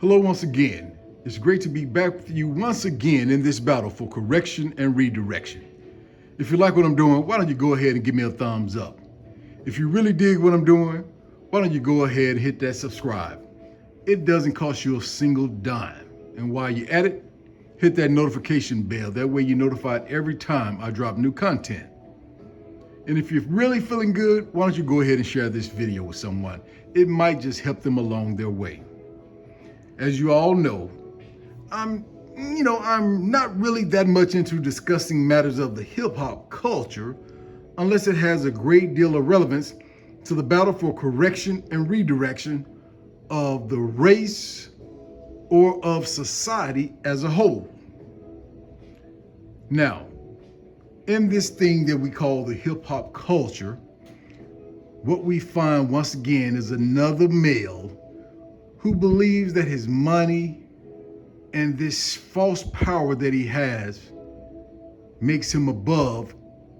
Hello once again. It's great to be back with you once again in this battle for correction and redirection. If you like what I'm doing, why don't you go ahead and give me a thumbs up? If you really dig what I'm doing, why don't you go ahead and hit that subscribe? It doesn't cost you a single dime. And while you're at it, hit that notification bell. That way you're notified every time I drop new content. And if you're really feeling good, why don't you go ahead and share this video with someone? It might just help them along their way. As you all know, I'm not really that much into discussing matters of the hip hop culture unless it has a great deal of relevance to the battle for correction and redirection of the race or of society as a whole. Now, in this thing that we call the hip hop culture, what we find once again is another male who believes that his money and this false power that he has makes him above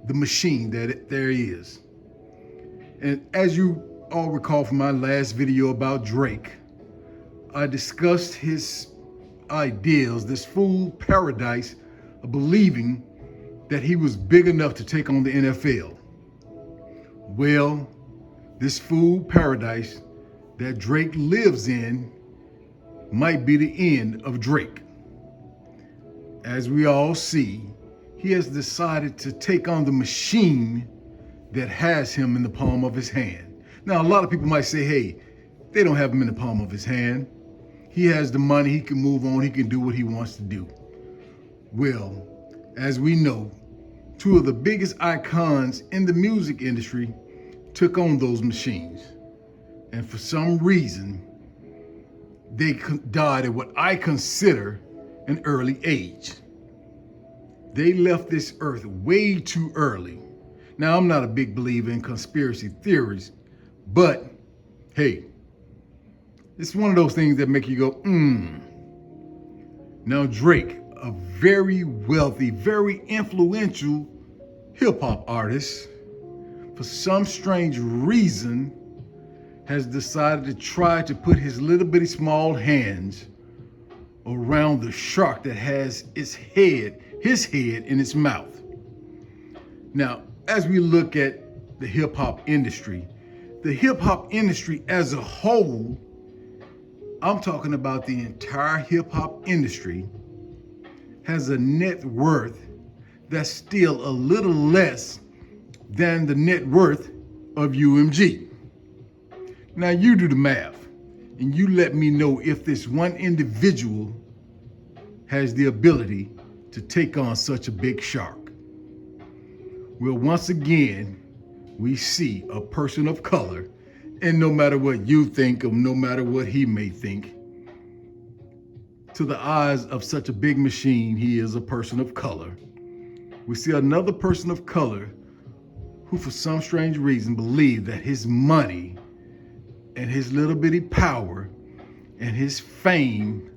the machine that there is. And as you all recall from my last video about Drake, I discussed his ideals, this fool paradise of believing that he was big enough to take on the NFL. Well, this fool paradise that Drake lives in might be the end of Drake. As we all see, he has decided to take on the machine that has him in the palm of his hand. Now, a lot of people might say, hey, they don't have him in the palm of his hand. He has the money, he can move on, he can do what he wants to do. Well, as we know, two of the biggest icons in the music industry took on those machines. And for some reason, they died at what I consider an early age. They left this earth way too early. Now, I'm not a big believer in conspiracy theories, but hey, it's one of those things that make you go, Now, Drake, a very wealthy, very influential hip hop artist, for some strange reason, has decided to try to put his little bitty small hands around the shark that has his head in its mouth. Now, as we look at the hip hop industry as a whole, I'm talking about the entire hip hop industry, has a net worth that's still a little less than the net worth of UMG. Now you do the math and you let me know if this one individual has the ability to take on such a big shark. Well, once again, we see a person of color, and no matter what you think of, no matter what he may think, to the eyes of such a big machine, he is a person of color. We see another person of color who for some strange reason believe that his money and his little bitty power and his fame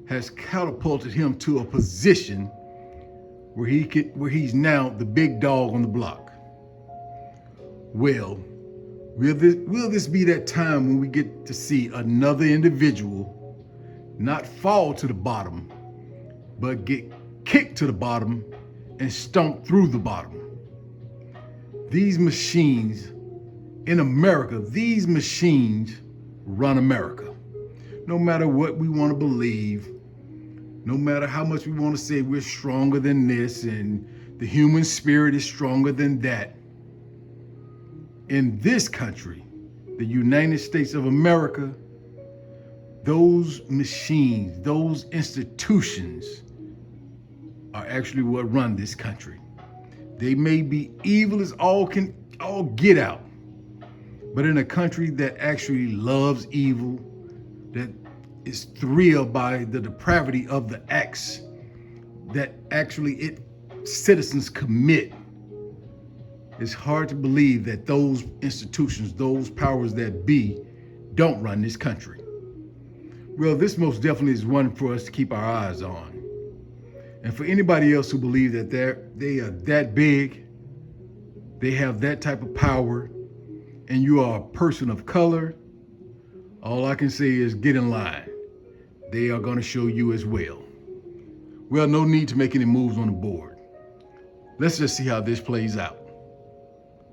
has catapulted him to a position where he's now the big dog on the block. Well, will this be that time when we get to see another individual not fall to the bottom, but get kicked to the bottom and stomped through the bottom? These machines in America, these machines run America. No matter what we want to believe, no matter how much we want to say we're stronger than this and the human spirit is stronger than that, in this country, the United States of America, those machines, those institutions are actually what run this country. They may be evil as all get out, but in a country that actually loves evil, that is thrilled by the depravity of the acts that actually citizens commit, it's hard to believe that those institutions, those powers that be, don't run this country. Well, this most definitely is one for us to keep our eyes on. And for anybody else who believes that they are that big, they have that type of power, and you are a person of color, all I can say is get in line. they are going to show you as well. Well, no need to make any moves on the board. Let's just see how this plays out.